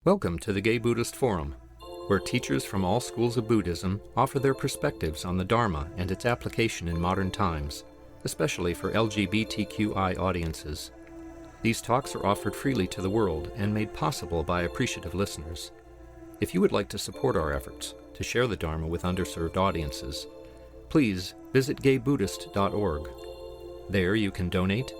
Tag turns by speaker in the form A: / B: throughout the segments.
A: Welcome to the Gay Buddhist Forum, where teachers from all schools of Buddhism offer their perspectives on the Dharma and its application in modern times, especially for LGBTQI audiences. These talks are offered freely to the world and made possible by appreciative listeners. If you would like to support our efforts to share the Dharma with underserved audiences, please visit gaybuddhist.org. There you can donate,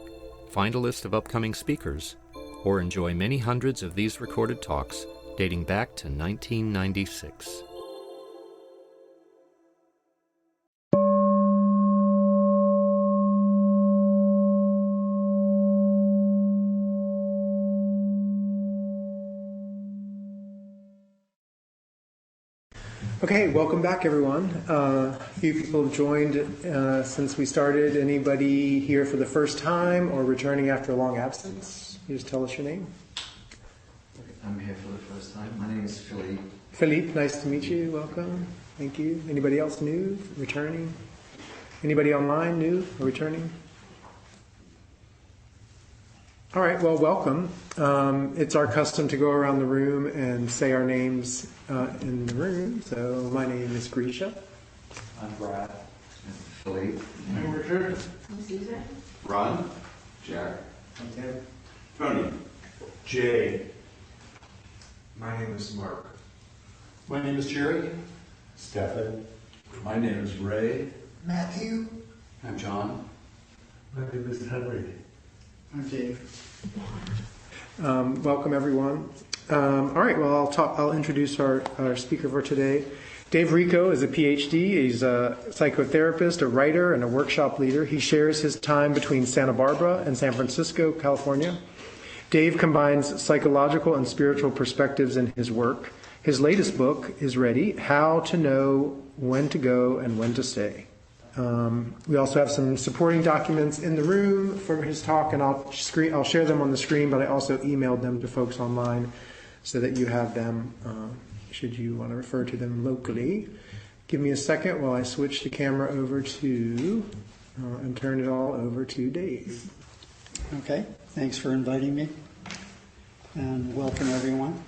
A: find a list of upcoming speakers, or enjoy many hundreds of these recorded talks dating back to 1996.
B: Okay, welcome back, everyone. A few people have joined since we started. Anybody here for the first time or returning after a long absence? You just tell us your name.
C: I'm here for the first time. My name is Philippe.
B: Philippe, nice to meet you. Welcome. Thank you. Anybody else new, returning? Anybody online new or returning? All right, well, welcome. It's our custom to go around the room and say our names in the room. So my name is Richo.
D: I'm Brad.
C: Philippe.
D: I'm Richard.
E: I'm Susan.
D: Ron.
C: Jack.
D: I'm Tim.
F: Tony.
D: Jay.
F: My name is Mark.
D: My name is Jerry.
F: Stefan.
D: My name is Ray.
F: Matthew.
D: I'm John.
F: My name is Henry.
D: I'm Dave.
B: Welcome, everyone. All right, well, I'll introduce our speaker for today. Dave Richo is a PhD. He's a psychotherapist, a writer, and a workshop leader. He shares his time between Santa Barbara and San Francisco, California. Dave combines psychological and spiritual perspectives in his work. His latest book is ready, How to Know When to Go and When to Stay. We also have some supporting documents in the room for his talk, and I'll share them on the screen, but I also emailed them to folks online so that you have them should you want to refer to them locally. Give me a second while I switch the camera over to and turn it all over to Dave.
G: Okay, thanks for inviting me, and welcome everyone.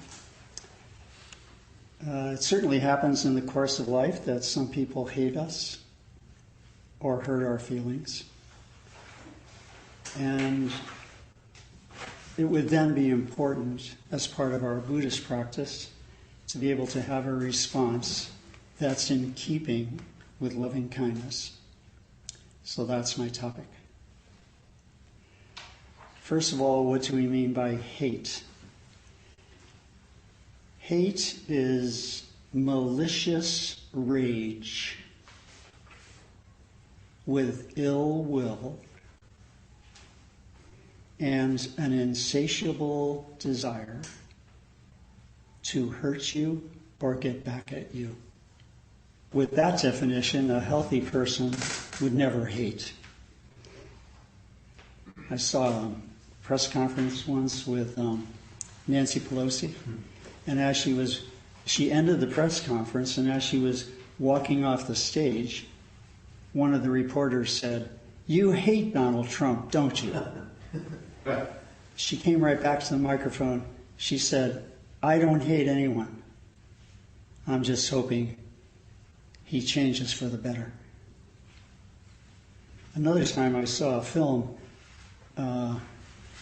G: It certainly happens in the course of life that some people hate us or hurt our feelings. And it would then be important, as part of our Buddhist practice, to be able to have a response that's in keeping with loving kindness. So that's my topic. First of all, what do we mean by hate? Hate is malicious rage with ill will and an insatiable desire to hurt you or get back at you. With that definition, a healthy person would never hate. I saw a press conference once with Nancy Pelosi, and as she ended the press conference, and as she was walking off the stage, one of the reporters said, "You hate Donald Trump, don't you?" She came right back to the microphone. She said, "I don't hate anyone. I'm just hoping he changes for the better." Another time I saw a film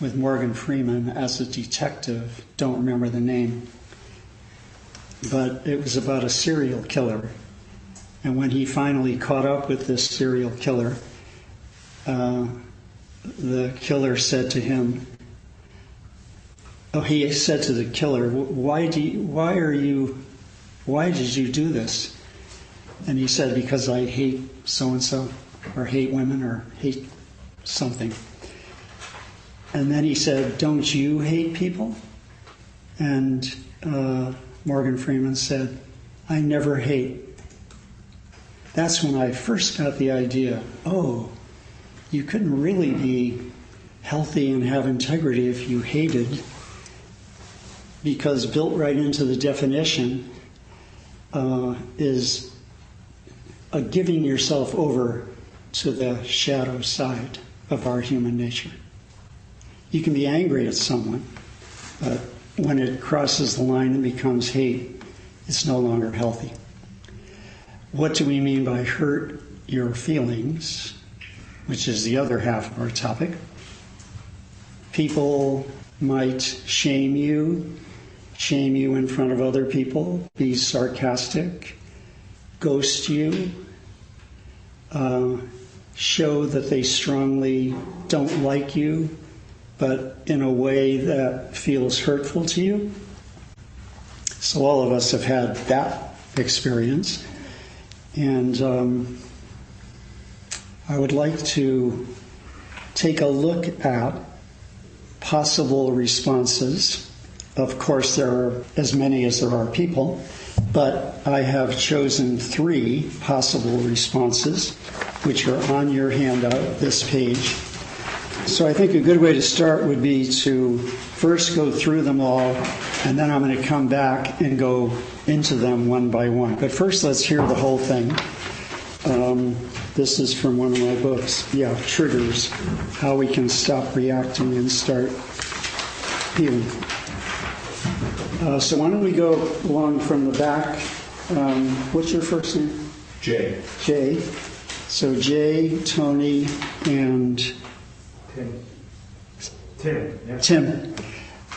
G: with Morgan Freeman as a detective. Don't remember the name. But it was about a serial killer. And when he finally caught up with this serial killer, the killer said to him, he said to the killer, why did you do this? And he said, because I hate so-and-so, or hate women, or hate something. And then he said, don't you hate people? And Morgan Freeman said, I never hate. That's when I first got the idea, you couldn't really be healthy and have integrity if you hated, because built right into the definition is giving yourself over to the shadow side of our human nature. You can be angry at someone, but when it crosses the line and becomes hate, it's no longer healthy. What do we mean by hurt your feelings, which is the other half of our topic? People might shame you in front of other people, be sarcastic, ghost you, show that they strongly don't like you, but in a way that feels hurtful to you. So all of us have had that experience. And I would like to take a look at possible responses. Of course, there are as many as there are people, but I have chosen 3 possible responses, which are on your handout, this page. So I think a good way to start would be to first go through them all, and then I'm going to come back and go into them one by one. But first, let's hear the whole thing. This is from one of my books. Triggers, how we can stop reacting and start healing. So why don't we go along from the back. What's your first name?
F: Jay.
G: Jay. So Jay, Tony, and
F: Tim. Yeah.
G: Tim.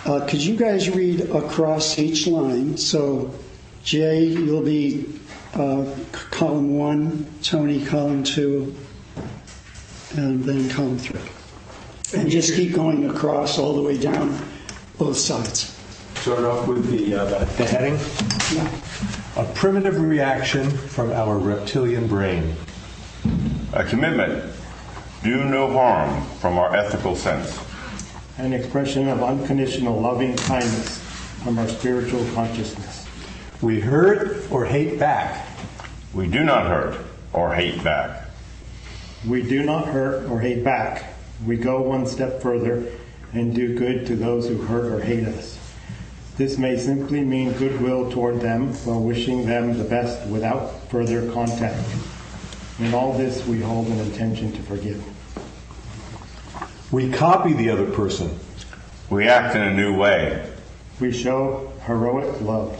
G: Could you guys read across each line? So Jay, you'll be column 1, Tony column 2, and then column 3. And just keep going across all the way down both sides.
F: Start off with the heading.
G: Yeah.
F: A primitive reaction from our reptilian brain.
E: A commitment, do no harm from our ethical sense.
H: An expression of unconditional loving kindness from our spiritual consciousness.
F: We hurt or hate back.
E: We do not hurt or hate back.
H: We do not hurt or hate back. We go one step further and do good to those who hurt or hate us. This may simply mean goodwill toward them while wishing them the best without further contact. In all this, we hold an intention to forgive.
F: We copy the other person.
E: We act in a new way.
H: We show heroic love.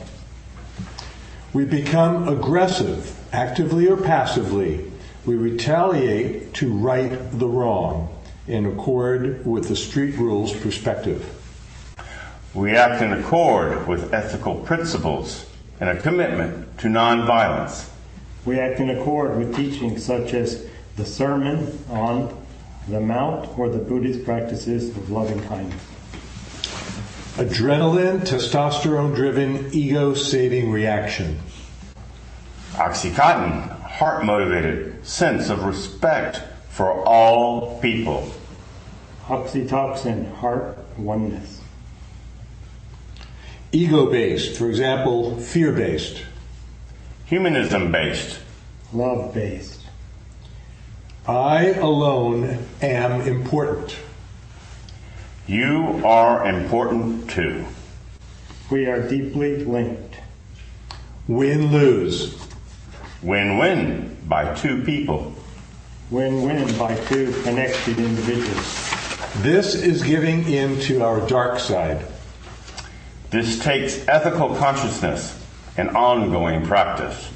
F: We become aggressive, actively or passively. We retaliate to right the wrong in accord with the street rules perspective.
E: We act in accord with ethical principles and a commitment to nonviolence.
H: We act in accord with teachings such as the Sermon on the Mount or the Buddhist practices of loving kindness.
F: Adrenaline, testosterone-driven, ego-saving reaction.
E: Oxycontin, heart-motivated sense of respect for all people.
H: Oxytocin, heart oneness.
F: Ego-based, for example, fear-based.
E: Humanism-based.
H: Love-based.
F: I alone am important.
E: You are important too.
H: We are deeply linked.
F: Win-lose.
E: Win-win by 2 people.
H: Win-win by 2 connected individuals.
F: This is giving in to our dark side.
E: This takes ethical consciousness and ongoing practice.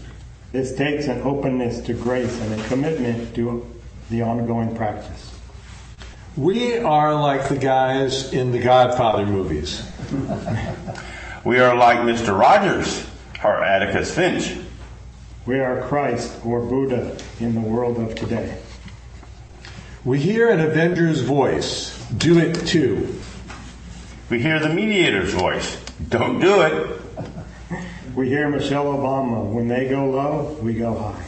H: This takes an openness to grace and a commitment to the ongoing practice.
F: We are like the guys in the Godfather movies.
E: We are like Mr. Rogers or Atticus Finch.
H: We are Christ or Buddha in the world of today.
F: We hear an Avenger's voice. Do it too.
E: We hear the mediator's voice. Don't do it.
H: We hear Michelle Obama. When they go low, we go high.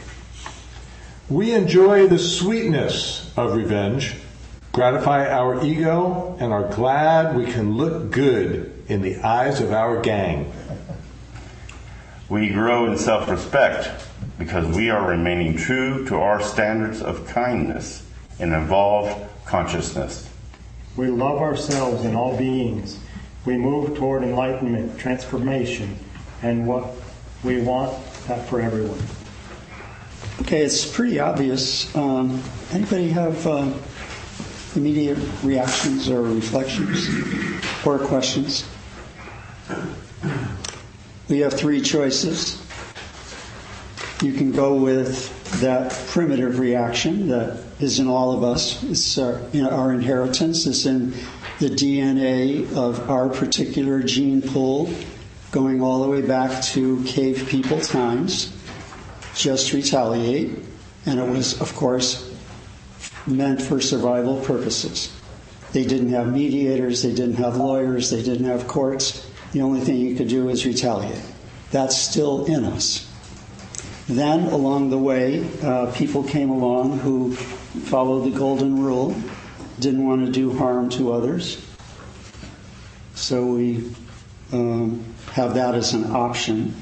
F: We enjoy the sweetness of revenge, gratify our ego, and are glad we can look good in the eyes of our gang.
E: We grow in self-respect because we are remaining true to our standards of kindness and evolved consciousness.
H: We love ourselves and all beings. We move toward enlightenment, transformation, and what we want that for everyone.
G: Okay, it's pretty obvious. Anybody have immediate reactions or reflections or questions? We have three choices. You can go with that primitive reaction that is in all of us. It's our inheritance. It's in the DNA of our particular gene pool, going all the way back to cave people times. Just retaliate. And it was, of course, meant for survival purposes. They didn't have mediators, they didn't have lawyers, they didn't have courts. The only thing you could do is retaliate. That's still in us. Then, along the way, people came along who followed the golden rule, didn't want to do harm to others. So we have that as an option.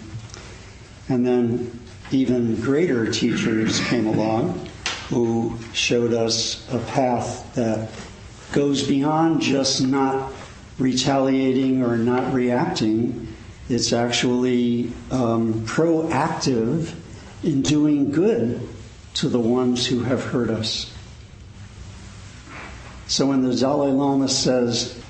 G: And then even greater teachers came along who showed us a path that goes beyond just not retaliating or not reacting. It's actually proactive in doing good to the ones who have hurt us. So when the Dalai Lama says,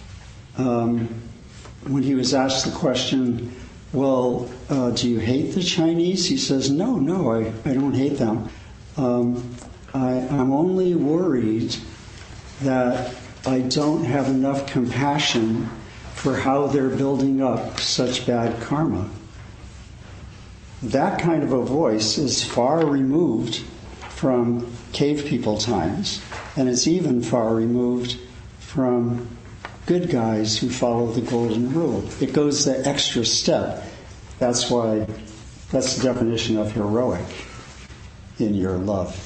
G: when he was asked the question, well, do you hate the Chinese? He says, no, I don't hate them. I'm only worried that I don't have enough compassion for how they're building up such bad karma. That kind of a voice is far removed from cave people times, and it's even far removed from good guys who follow the golden rule. It goes the extra step. That's the definition of heroic in your love.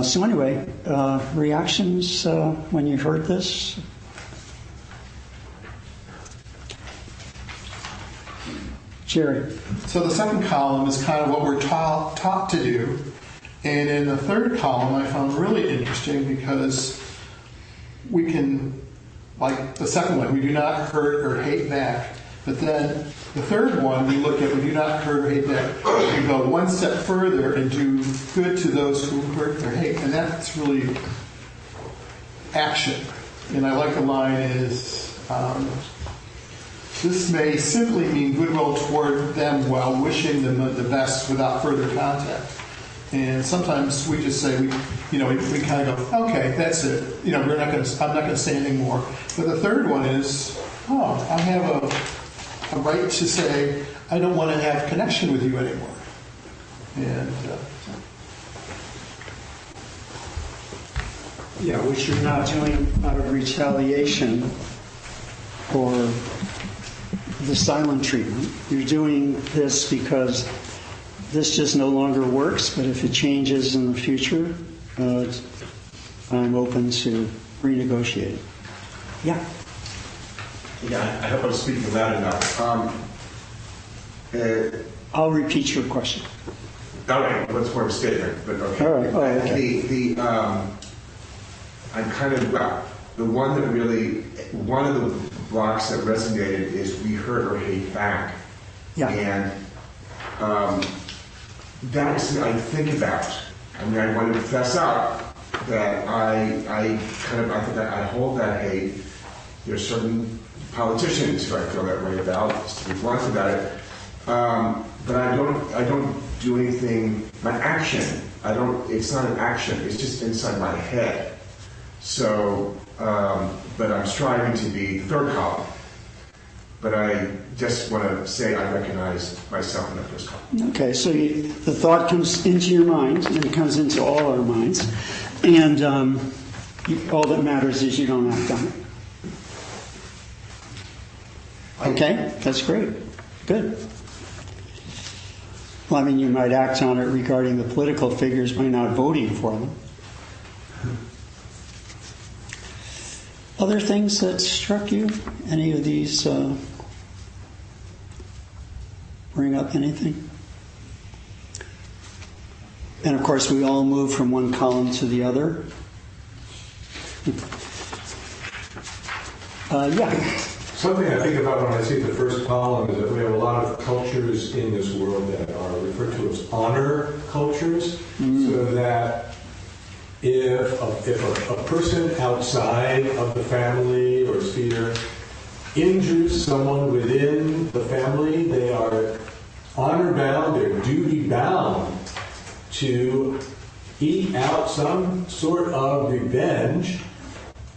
G: So anyway, reactions when you heard this? Jerry.
I: So the second column is kind of what we're taught to do. And in the third column, I found really interesting because we can, like the second one, we do not hurt or hate back. But then the third one, we look at, we do not hurt or hate back. We go one step further and do good to those who hurt or hate. And that's really action. And I like the line is, this may simply mean goodwill toward them while wishing them the best without further contact. And sometimes we just say, we kind of go, okay, that's it. I'm not going to say anything more. But the third one is, I have a right to say, I don't want to have connection with you anymore. And
G: which you're not doing out of retaliation or the silent treatment. You're doing this because this just no longer works, but if it changes in the future, I'm open to renegotiating. Yeah.
J: Yeah, I hope I'm speaking loud enough.
G: I'll repeat your question.
J: All right, what's more of a statement? But okay.
G: All right. Oh, okay.
J: I'm kind of one of the blocks that resonated is we hurt or hate back.
G: Yeah.
J: And that's what I think about. I mean, I want to fess up that I think I hold that hate. There's certain politicians who I feel that way about, just to be blunt about it. But I don't do anything. My action, it's not an action. It's just inside my head. So, but I'm striving to be the third column. But I just want to say I recognize myself in the first column.
G: Okay, so the thought comes into your mind, and it comes into all our minds. And all that matters is you don't act on it. Okay, that's great. Good. Well, I mean, you might act on it regarding the political figures by not voting for them. Other things that struck you? Any of these bring up anything? And of course, we all move from one column to the other. Yeah.
F: Something I think about when I see the first column is that we have a lot of cultures in this world that are referred to as honor cultures, so that if a person outside of the family or sphere injures someone within the family, they are honor bound, they're duty bound to eke out some sort of revenge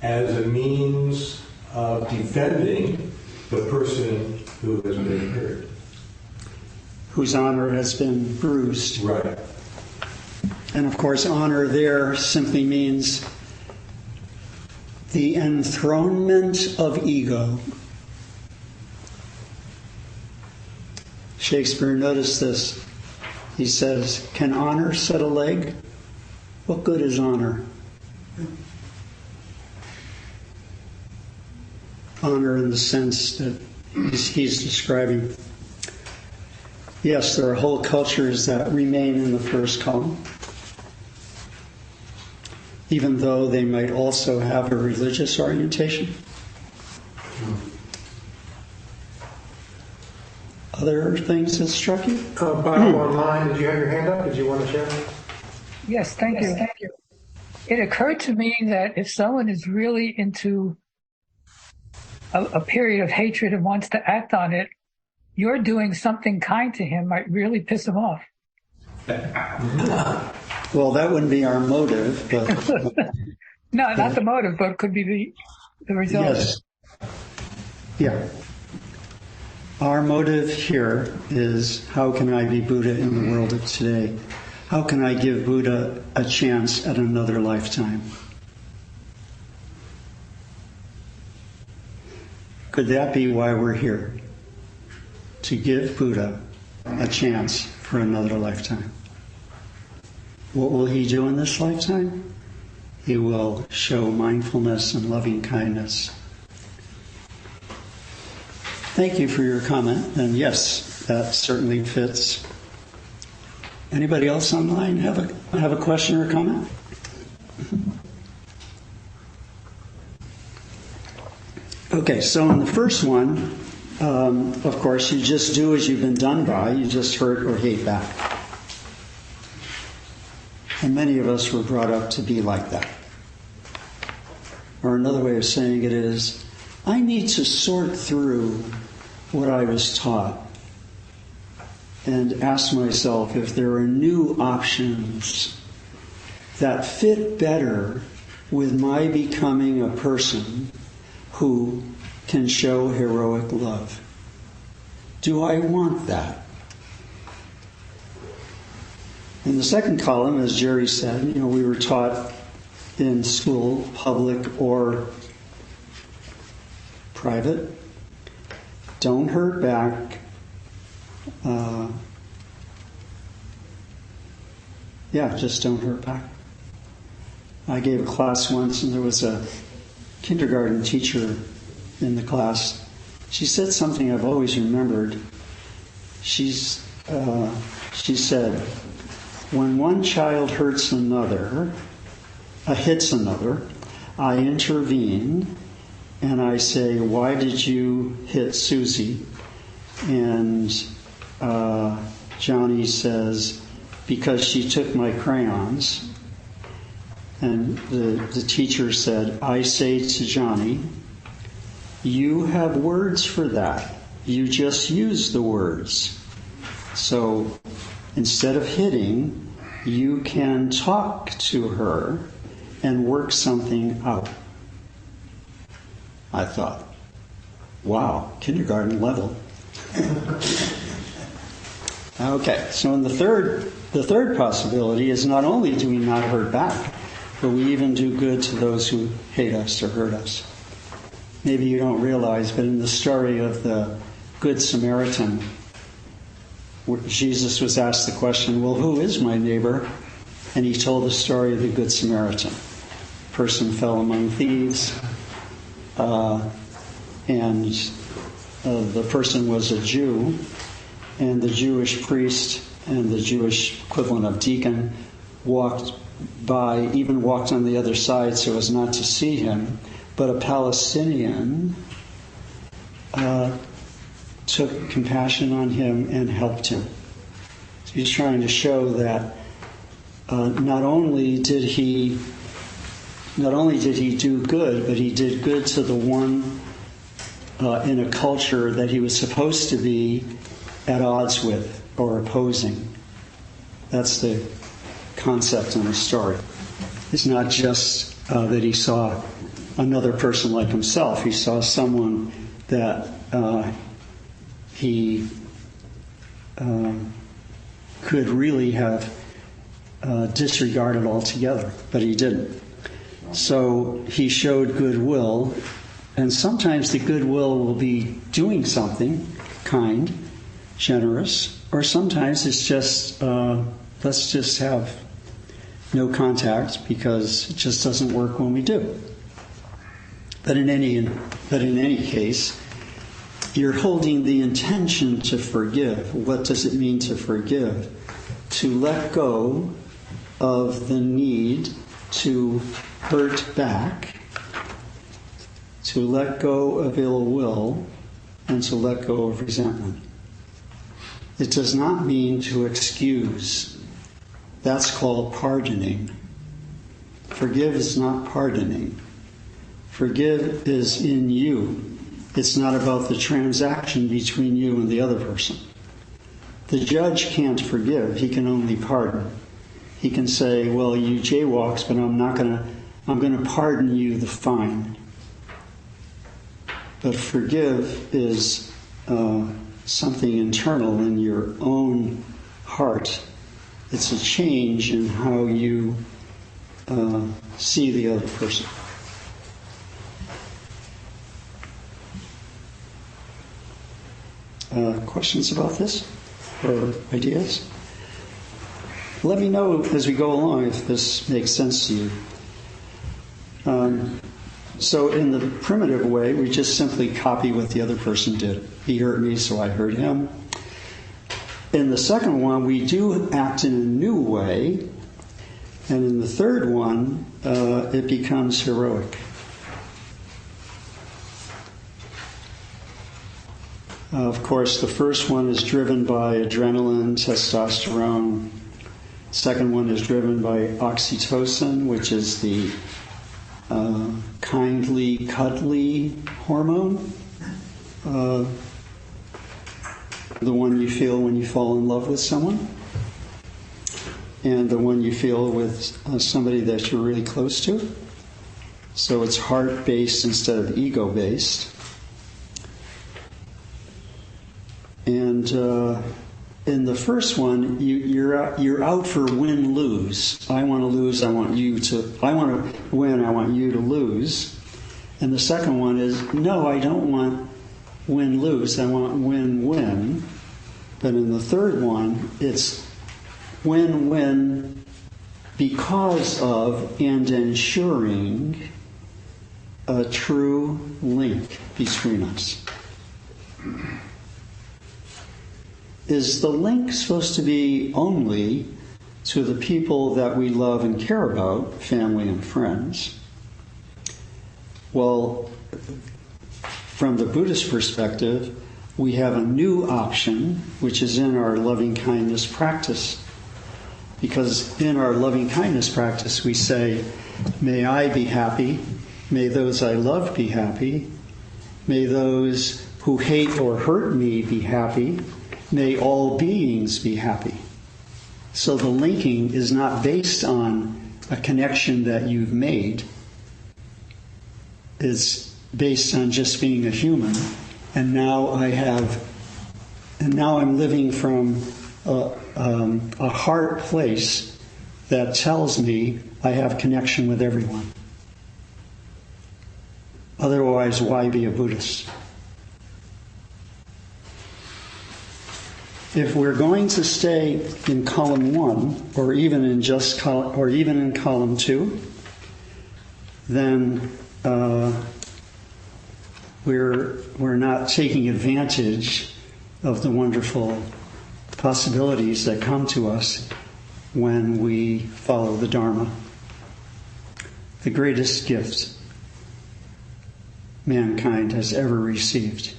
F: as a means of defending the person who has been hurt.
G: Whose honor has been bruised.
F: Right.
G: And of course, honor there simply means the enthronement of ego. Shakespeare noticed this. He says, "Can honor set a leg? What good is honor?" Honor in the sense that he's describing. Yes, there are whole cultures that remain in the first column, even though they might also have a religious orientation. Other things that struck you?
B: Bob, online, did you have your hand up? Did you want to share?
K: Yes, thank you. It occurred to me that if someone is really into a period of hatred and wants to act on it, you're doing something kind to him might really piss him off.
G: Well, that wouldn't be our motive, but...
K: No, not the motive, but could be the result.
G: Yes. Yeah. Our motive here is, how can I be Buddha in the world of today? How can I give Buddha a chance at another lifetime? Could that be why we're here? To give Buddha a chance for another lifetime. What will he do in this lifetime? He will show mindfulness and loving kindness. Thank you for your comment, and yes, that certainly fits. Anybody else online have a question or comment? Okay, so in the first one, of course, you just do as you've been done by. You just hurt or hate back. And many of us were brought up to be like that. Or another way of saying it is, I need to sort through what I was taught and ask myself if there are new options that fit better with my becoming a person who can show heroic love. Do I want that? In the second column, as Jerry said, we were taught in school, public or private, don't hurt back. Just don't hurt back. I gave a class once, and there was a kindergarten teacher in the class. She said something I've always remembered. She said, when one child hits another, I intervene and I say, why did you hit Susie? And Johnny says, because she took my crayons. And the teacher said, I say to Johnny, you have words for that. You just use the words. So instead of hitting, you can talk to her and work something out. I thought, wow, kindergarten level. Okay, so in the third possibility is not only do we not hurt back, but we even do good to those who hate us or hurt us. Maybe you don't realize, but in the story of the Good Samaritan, Jesus was asked the question, well, who is my neighbor? And he told the story of the Good Samaritan. A person fell among thieves, and the person was a Jew, and the Jewish priest and the Jewish equivalent of deacon walked on the other side so as not to see him, but a Palestinian took compassion on him and helped him. So he's trying to show that not only did he do good, but he did good to the one in a culture that he was supposed to be at odds with or opposing. That's the concept in the story. It's not just that he saw another person like himself. He saw someone that he could really have disregarded altogether, but he didn't. So he showed goodwill, and sometimes the goodwill will be doing something kind, generous, or sometimes it's just let's just have no contact because it just doesn't work when we do. But in any case, you're holding the intention to forgive. What does it mean to forgive? To let go of the need to hurt back, to let go of ill will, and to let go of resentment. It does not mean to excuse. That's called pardoning. Forgive is not pardoning. Forgive is in you. It's not about the transaction between you and the other person. The judge can't forgive. He can only pardon. He can say, well, you jaywalks, but I'm going to pardon you the fine. But forgive is something internal in your own heart. It's a change in how you see the other person. Questions about this or ideas? Let me know as we go along if this makes sense to you. So in the primitive way, we just simply copy what the other person did. He hurt me, so I hurt him. In the second one, we do act in a new way. And in the third one, it becomes heroic. Of course, the first one is driven by adrenaline, testosterone. The second one is driven by oxytocin, which is the kindly, cuddly hormone. The one you feel when you fall in love with someone. And the one you feel with somebody that you're really close to. So it's heart-based instead of ego-based. And in the first one, you're out for win-lose. I want to lose. I want to win. I want you to lose. And the second one is, no, I don't want win-lose. I want win-win. But in the third one, it's win-win because of and ensuring a true link between us. Is the link supposed to be only to the people that we love and care about, family and friends? Well, from the Buddhist perspective, we have a new option, which is in our loving kindness practice. Because in our loving kindness practice, we say, may I be happy, may those I love be happy, may those who hate or hurt me be happy, may all beings be happy. So the linking is not based on a connection that you've made. It's based on just being a human. And now I'm living from a heart place that tells me I have connection with everyone. Otherwise, why be a Buddhist? If we're going to stay in column 1, or even in column 2, then we're not taking advantage of the wonderful possibilities that come to us when we follow the Dharma. The greatest gift mankind has ever received.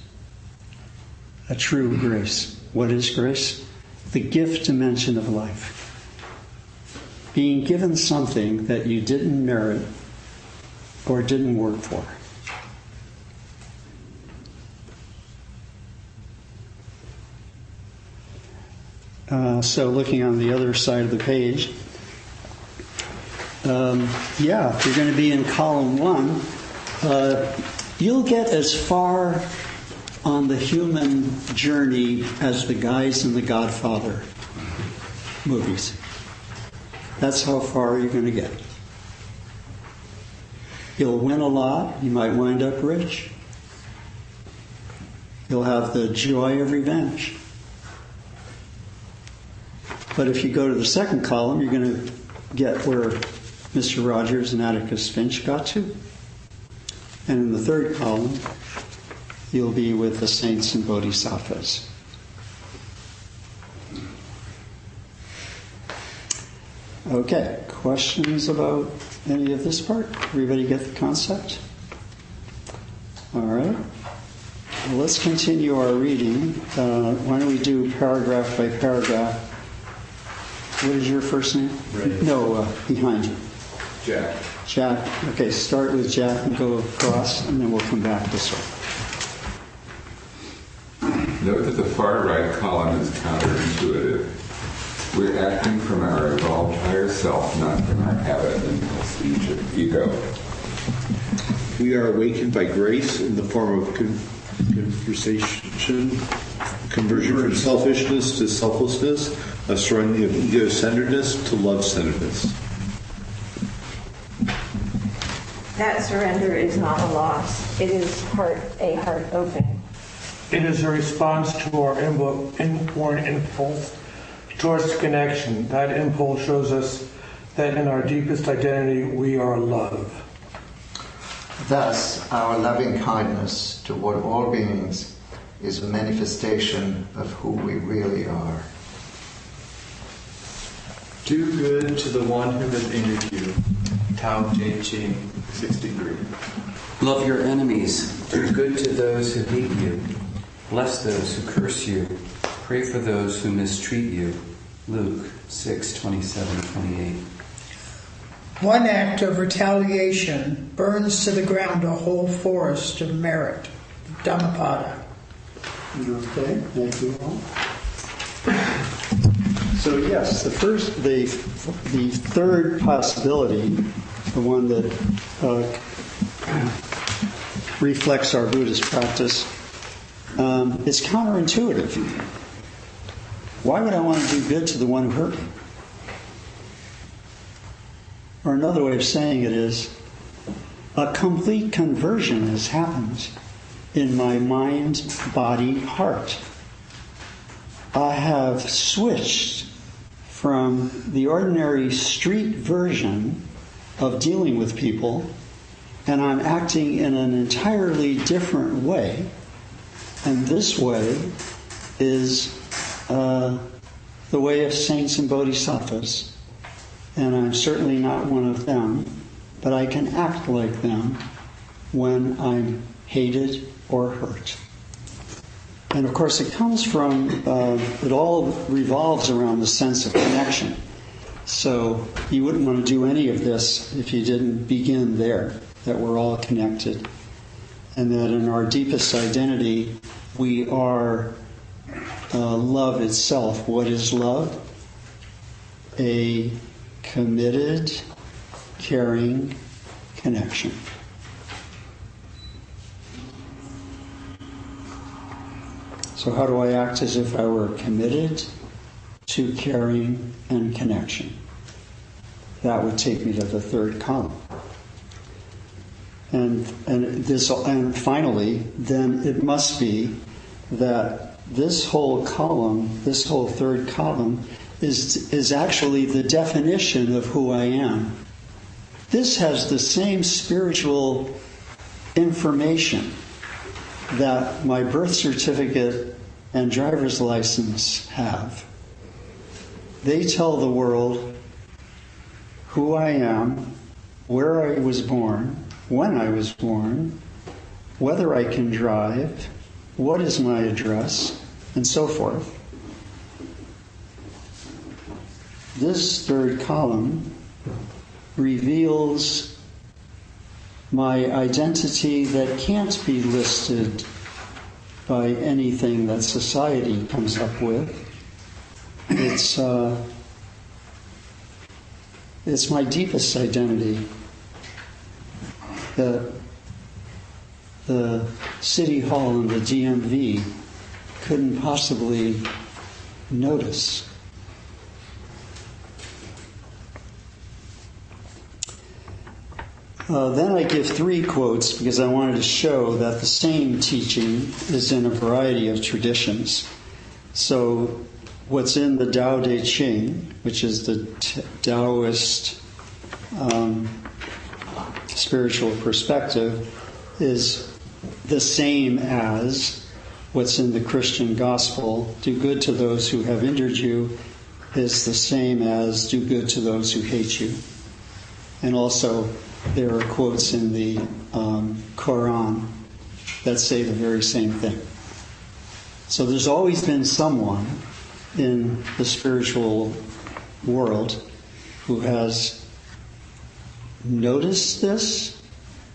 G: A true grace. What is grace? The gift dimension of life. Being given something that you didn't merit or didn't work for. So looking on the other side of the page, if you're going to be in column 1, you'll get as far on the human journey as the guys in the Godfather movies. That's how far you're going to get. You'll win a lot. You might wind up rich. You'll have the joy of revenge. But if you go to the second column, you're going to get where Mr. Rogers and Atticus Finch got to. And in the third column, you'll be with the saints and bodhisattvas. Okay, questions about any of this part? Everybody get the concept? All right. Well, let's continue our reading. Why don't we do paragraph by paragraph? What is your first name?
D: Ray.
G: No, behind you.
D: Jack.
G: Jack. Okay, start with Jack and go across, and then we'll come back this way.
L: Note that the far right column is counterintuitive. We're acting from our evolved higher self, not from our habit and speech of ego.
M: We are awakened by grace in the form of conversion from selfishness to selflessness, a surrendering of ego-centeredness to love-centeredness.
N: That surrender is not a loss. It is a heart opening.
O: It is a response to our inborn impulse towards connection. That impulse shows us that in our deepest identity we are love.
C: Thus, our loving kindness toward all beings is a manifestation of who we really are.
P: Do good to the one who has injured you. Tao Te Ching, 63.
Q: Love your enemies. Do good to those who hate you. Bless those who curse you. Pray for those who mistreat you. Luke 6:27-28.
R: One act of retaliation burns to the ground a whole forest of merit. Dhammapada.
G: Okay, thank you all. So yes, the third possibility, the one that reflects our Buddhist practice, is counterintuitive. Why would I want to do good to the one who hurt me? Or another way of saying it is, a complete conversion has happened in my mind, body, heart. I have switched from the ordinary street version of dealing with people, and I'm acting in an entirely different way. And this way is the way of saints and bodhisattvas. And I'm certainly not one of them, but I can act like them when I'm hated or hurt. And of course it comes from, it all revolves around the sense of connection. So you wouldn't want to do any of this if you didn't begin there, that we're all connected. And that in our deepest identity, we are love itself. What is love? A committed, caring connection. So how do I act as if I were committed to caring and connection? That would take me to the third column. And finally, then it must be that this whole column, this whole third column, is actually the definition of who I am. This has the same spiritual information that my birth certificate and driver's license have. They tell the world who I am, where I was born, when I was born, whether I can drive, what is my address, and so forth. This third column reveals my identity that can't be listed by anything that society comes up with. It's my deepest identity. The City Hall and the DMV couldn't possibly notice. Then I give 3 quotes because I wanted to show that the same teaching is in a variety of traditions. So what's in the Tao Te Ching, which is the Taoist spiritual perspective, is the same as what's in the Christian gospel. Do good to those who have injured you is the same as do good to those who hate you. And also there are quotes in the Quran that say the very same thing. So there's always been someone in the spiritual world who has noticed this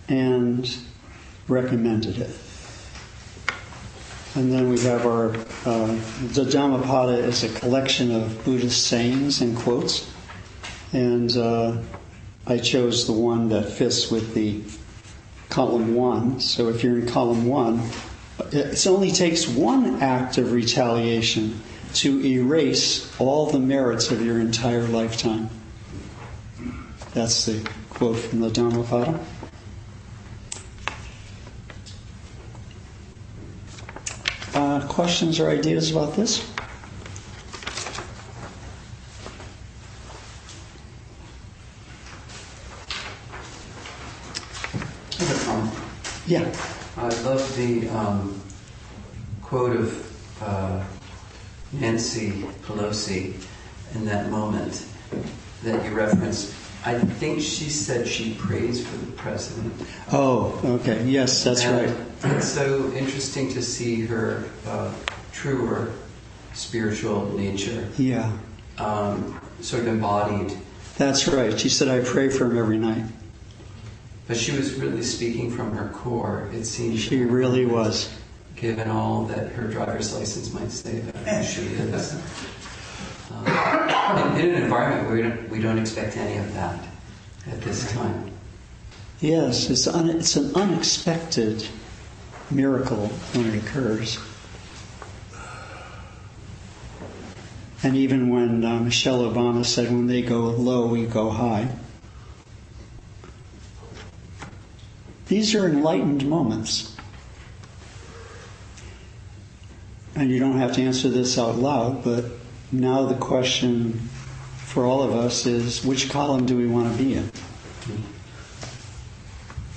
G: and recommended it. And then we have the Dhammapada is a collection of Buddhist sayings and quotes. And I chose the one that fits with the column 1. So if you're in column 1, it only takes one act of retaliation to erase all the merits of your entire lifetime. That's the quote from the Dhammapada. Questions or ideas about this? Yeah.
Q: I love the quote of Nancy Pelosi in that moment that you referenced. I think she said she prays for the president.
G: Oh, okay. Yes, that's right.
Q: It's so interesting to see her truer spiritual nature.
G: Yeah.
Q: Sort of embodied.
G: That's right. She said, I pray for him every night.
Q: But she was really speaking from her core, it seems.
G: She really was.
Q: Given all that her driver's license might say about who she is. In an environment where we don't expect any of that at this time.
G: Yes, it's an unexpected miracle when it occurs. And even when Michelle Obama said, when they go low, we go high. These are enlightened moments. And you don't have to answer this out loud, but now the question for all of us is, which column do we want to be in?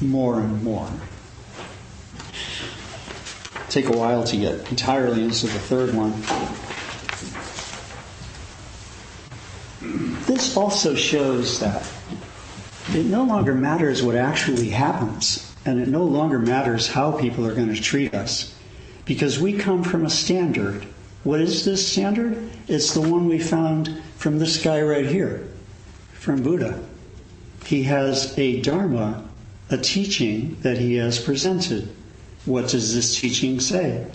G: More and more. Take a while to get entirely into the third one. This also shows that it no longer matters what actually happens, and it no longer matters how people are going to treat us, because we come from a standard. What is this standard? It's the one we found from this guy right here, from Buddha. He has a dharma, a teaching that he has presented. What does this teaching say?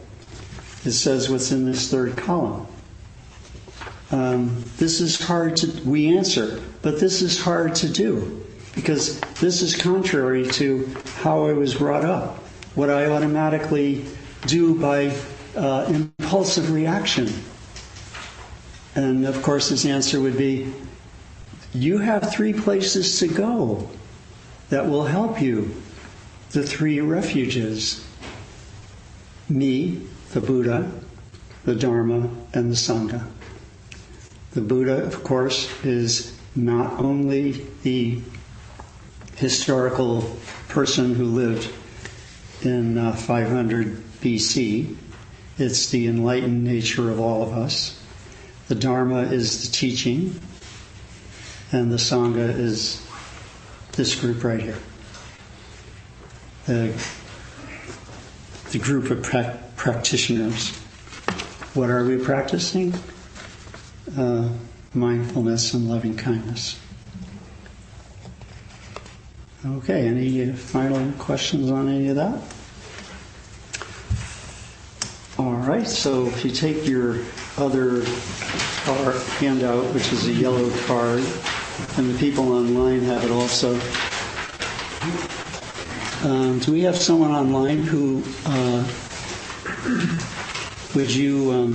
G: It says what's in this third column. This is hard to, we answer, but this is hard to do because this is contrary to how I was brought up, what I automatically do by impulsive reaction. And of course his answer would be, you have 3 places to go that will help you. The 3 refuges. Me, the Buddha, the Dharma, and the Sangha. The Buddha, of course, is not only the historical person who lived in 500 BC, it's the enlightened nature of all of us. The Dharma is the teaching, and the Sangha is this group right here. The group of practitioners. What are we practicing? Mindfulness and loving kindness. Okay, any final questions on any of that? All right, so if you take your other handout, which is a yellow card, and the people online have it also. Do we have someone online who, would you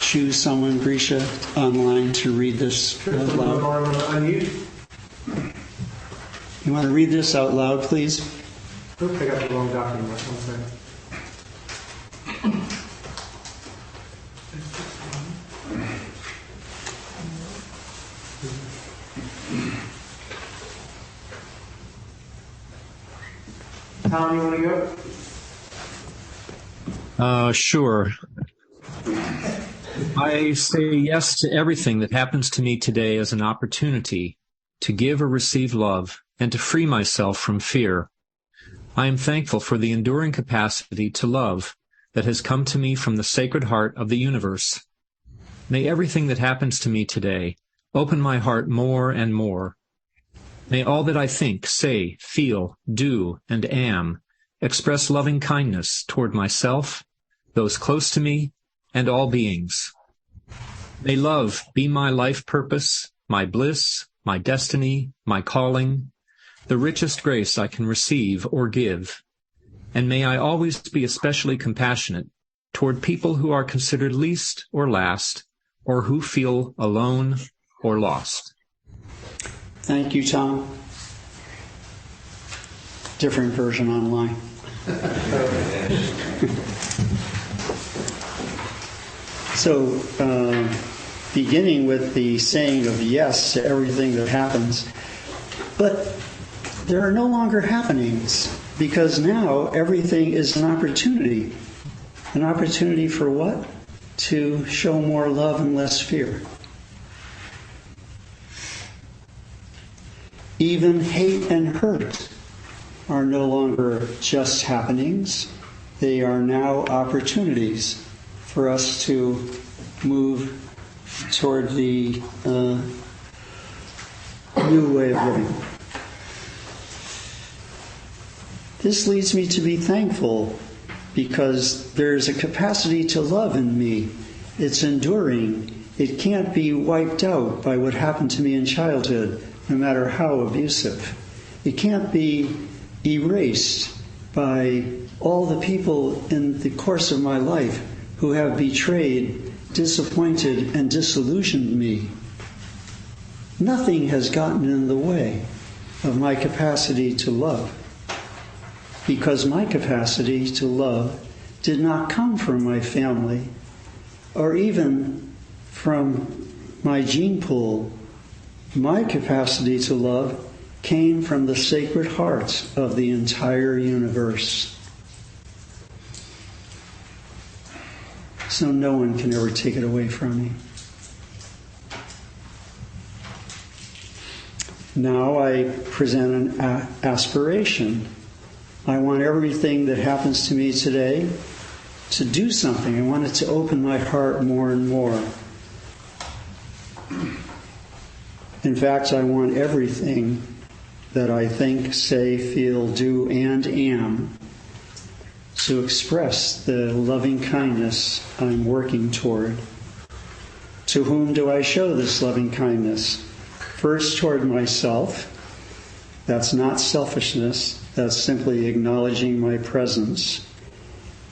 G: choose someone, Grisha, online to read this out loud? You want to read this out loud, please?
B: Oops, I got the wrong document. One second. Tom, you want to go?
A: Sure. I say yes to everything that happens to me today as an opportunity to give or receive love and to free myself from fear. I am thankful for the enduring capacity to love that has come to me from the Sacred Heart of the universe. May everything that happens to me today open my heart more and more. May all that I think, say, feel, do, and am express loving kindness toward myself, those close to me, and all beings. May love be my life purpose, my bliss, my destiny, my calling, the richest grace I can receive or give. And may I always be especially compassionate toward people who are considered least or last, or who feel alone or lost.
G: Thank you, Tom. Different version online. So, beginning with the saying of yes to everything that happens, but there are no longer happenings, because now everything is an opportunity. An opportunity for what? To show more love and less fear. Even hate and hurt are no longer just happenings. They are now opportunities for us to move toward the new way of living. This leads me to be thankful because there's a capacity to love in me. It's enduring. It can't be wiped out by what happened to me in childhood, no matter how abusive. It can't be erased by all the people in the course of my life who have betrayed, disappointed, and disillusioned me. Nothing has gotten in the way of my capacity to love, because my capacity to love did not come from my family or even from my gene pool. My capacity to love came from the Sacred Hearts of the entire universe. So no one can ever take it away from me. Now I present an aspiration. I want everything that happens to me today to do something. I want it to open my heart more and more. In fact, I want everything that I think, say, feel, do, and am to express the loving kindness I'm working toward. To whom do I show this loving kindness? First, toward myself. That's not selfishness. That's simply acknowledging my presence.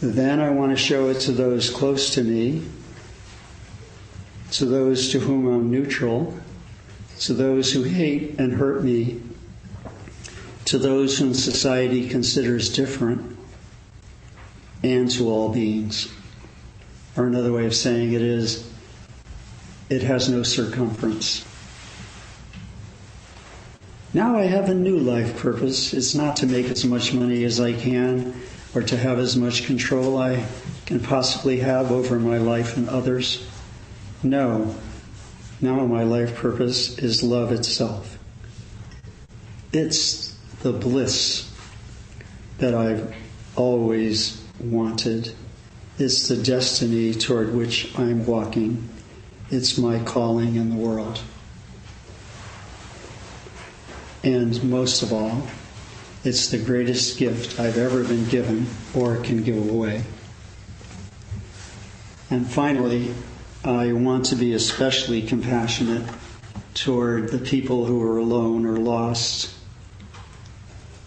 G: Then I want to show it to those close to me, to those to whom I'm neutral, to those who hate and hurt me, to those whom society considers different, and to all beings. Or another way of saying it is, it has no circumference. Now I have a new life purpose. It's not to make as much money as I can or to have as much control I can possibly have over my life and others. No. Now my life purpose is love itself. It's the bliss that I've always wanted. It's the destiny toward which I'm walking. It's my calling in the world. And most of all, it's the greatest gift I've ever been given or can give away. And finally, I want to be especially compassionate toward the people who are alone or lost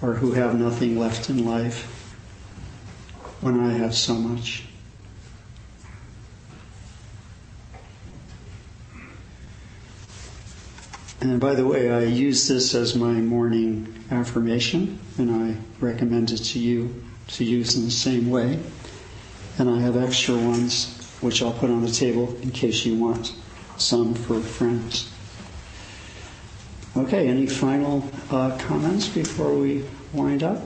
G: or who have nothing left in life when I have so much. And by the way, I use this as my morning affirmation, and I recommend it to you to use in the same way. And I have extra ones, which I'll put on the table in case you want some for friends. Okay, any final comments before we wind up?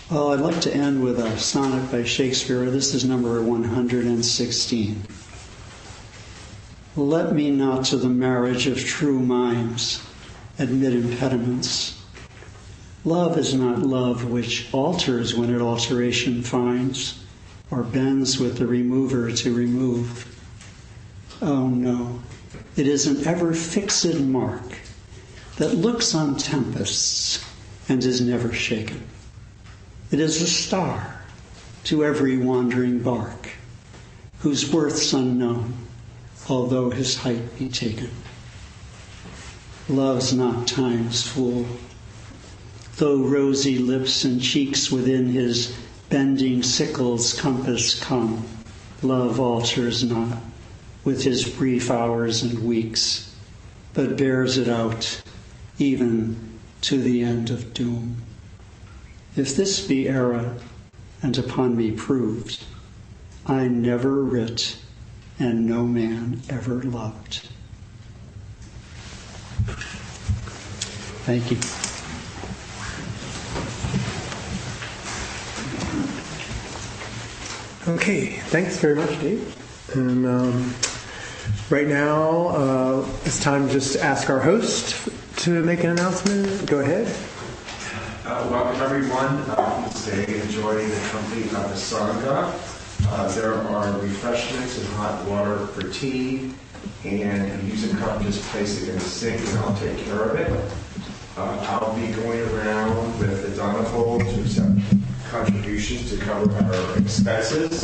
G: Well, I'd like to end with a sonnet by Shakespeare. This is number 116. Let me not to the marriage of true minds admit impediments. Love is not love which alters when it alteration finds, or bends with the remover to remove. Oh no, it is an ever-fixed mark that looks on tempests and is never shaken. It is a star to every wandering bark, whose worth's unknown, although his height be taken. Love's not time's fool, though rosy lips and cheeks within his bending sickle's compass come. Love alters not with his brief hours and weeks, but bears it out even to the end of doom. If this be error, and upon me proved, I never writ, and no man ever loved. Thank you.
B: Okay, thanks very much, Dave. And right now, it's time to just ask our host to make an announcement. Go ahead.
J: Welcome, everyone. Today, enjoy the company of the Sangha. There are refreshments and hot water for tea, and if you use a cup, just place it in the sink, and I'll take care of it. I'll be going around with the Donna Bowl to accept contributions to cover our expenses.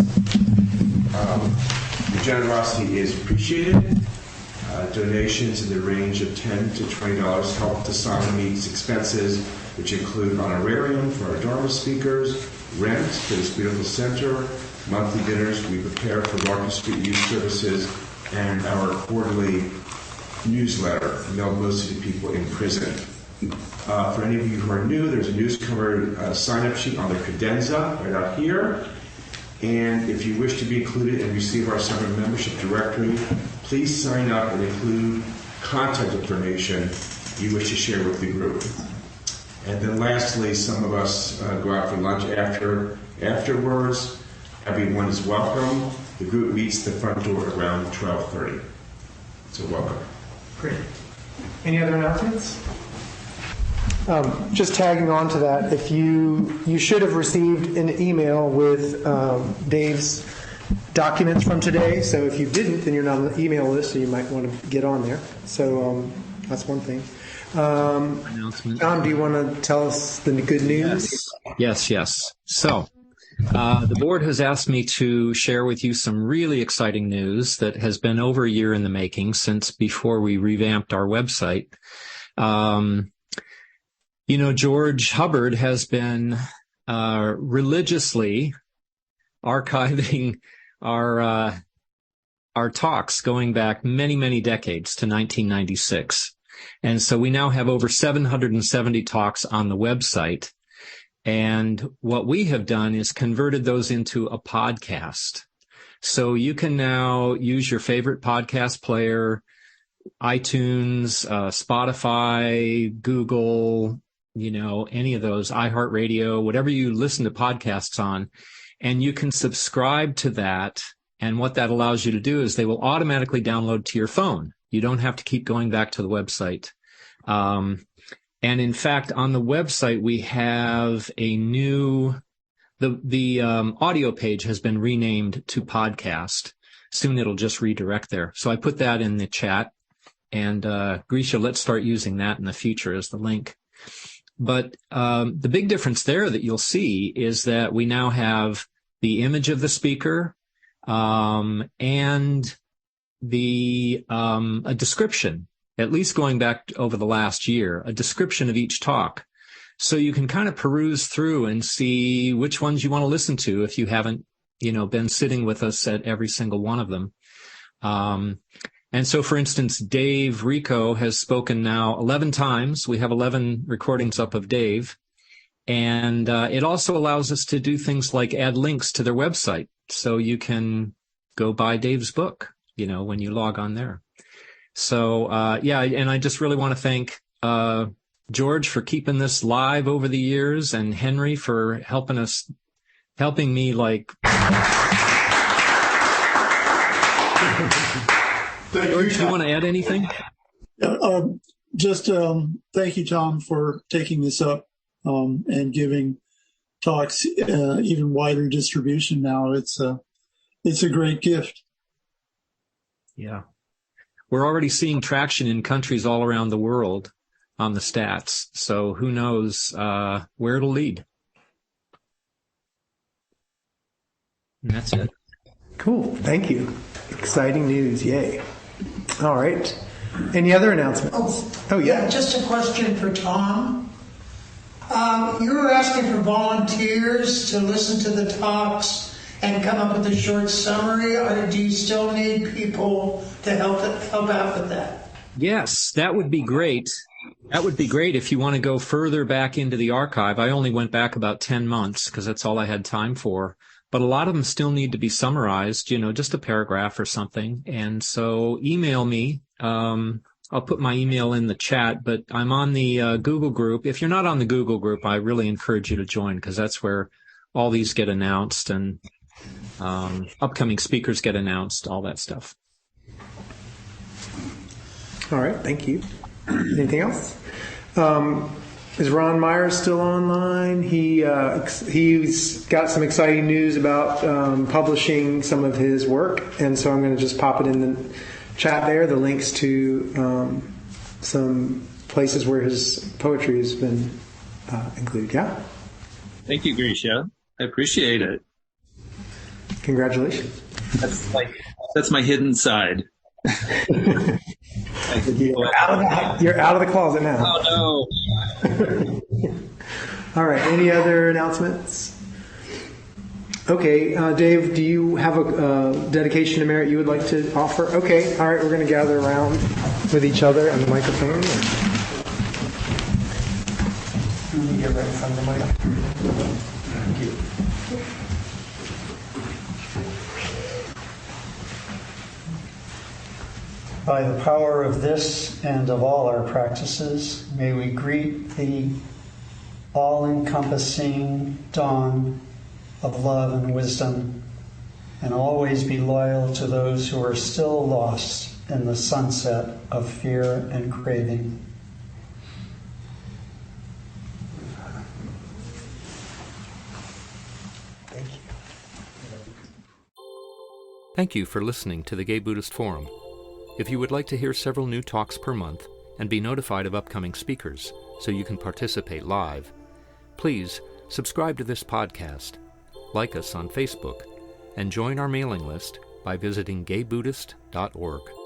J: Your generosity is appreciated. Donations in the range of $10 to $20 help the Sangha meet its expenses, which include honorarium for our Dharma speakers, rent for this beautiful center, monthly dinners we prepare for Market Street Youth Services, and our quarterly newsletter mailed mostly to people in prison. For any of you who are new, there's a newscomer sign-up sheet on the credenza right out here. And if you wish to be included and receive our summer membership directory, please sign up and include contact information you wish to share with the group. And then lastly, some of us go out for lunch afterwards. Everyone is welcome. The group meets the front door around 12:30. So welcome.
B: Great. Any other announcements? Just tagging on to that, if you should have received an email with Dave's documents from today. So if you didn't, then you're not on the email list, so you might want to get on there. So that's one thing. John, do you want to tell us the good news?
A: Yes. So the board has asked me to share with you some really exciting news that has been over a year in the making since before we revamped our website. George Hubbard has been religiously archiving our talks going back many, many decades to 1996. And so we now have over 770 talks on the website. And what we have done is converted those into a podcast. So you can now use your favorite podcast player, iTunes, Spotify, Google, any of those, iHeartRadio, whatever you listen to podcasts on, and you can subscribe to that. And what that allows you to do is they will automatically download to your phone. You don't have to keep going back to the website. And in fact, on the website, we have a new, the audio page has been renamed to podcast. Soon it'll just redirect there. So I put that in the chat. And Richo, let's start using that in the future as the link. But the big difference there that you'll see is that we now have the image of the speaker, and a description, at least going back over the last year, a description of each talk. So you can kind of peruse through and see which ones you want to listen to if you haven't, been sitting with us at every single one of them. And so, for instance, Dave Richo has spoken now 11 times. We have 11 recordings up of Dave. And it also allows us to do things like add links to their website. So you can go buy Dave's book, when you log on there. So, and I just really want to thank George for keeping this live over the years, and Henry for helping me like. George, do you want to add anything?
S: Thank you, Tom, for taking this up and giving talks even wider distribution now. It's a great gift.
A: Yeah. We're already seeing traction in countries all around the world on the stats. So who knows where it'll lead. And that's it.
B: Cool. Thank you. Exciting news. Yay. All right. Any other announcements? Oh, yeah.
R: Just a question for Tom. You were asking for volunteers to listen to the talks and come up with a short summary, or do you still need people to help out with that?
A: Yes, that would be great. That would be great if you want to go further back into the archive. I only went back about 10 months because that's all I had time for. But a lot of them still need to be summarized, just a paragraph or something. And so email me. I'll put my email in the chat, but I'm on the Google group. If you're not on the Google group, I really encourage you to join, because that's where all these get announced and upcoming speakers get announced, all that stuff.
B: All right, thank you. Anything else? Is Ron Myers still online? He's got some exciting news about publishing some of his work, and so I'm going to just pop it in the chat there, the links to some places where his poetry has been included. Yeah?
T: Thank you, Grisha. I appreciate it.
B: Congratulations.
T: That's my hidden side.
B: You're out of the closet now.
T: Oh, no.
B: All right. Any other announcements? Okay. Dave, do you have a dedication to merit you would like to offer? Okay. All right. We're going to gather around with each other and the microphone. Let me get right in front of the mic. Thank you.
G: By the power of this and of all our practices, may we greet the all-encompassing dawn of love and wisdom, and always be loyal to those who are still lost in the sunset of fear and craving.
A: Thank you for listening to the Gay Buddhist Forum. If you would like to hear several new talks per month and be notified of upcoming speakers so you can participate live, please subscribe to this podcast, like us on Facebook, and join our mailing list by visiting gaybuddhist.org.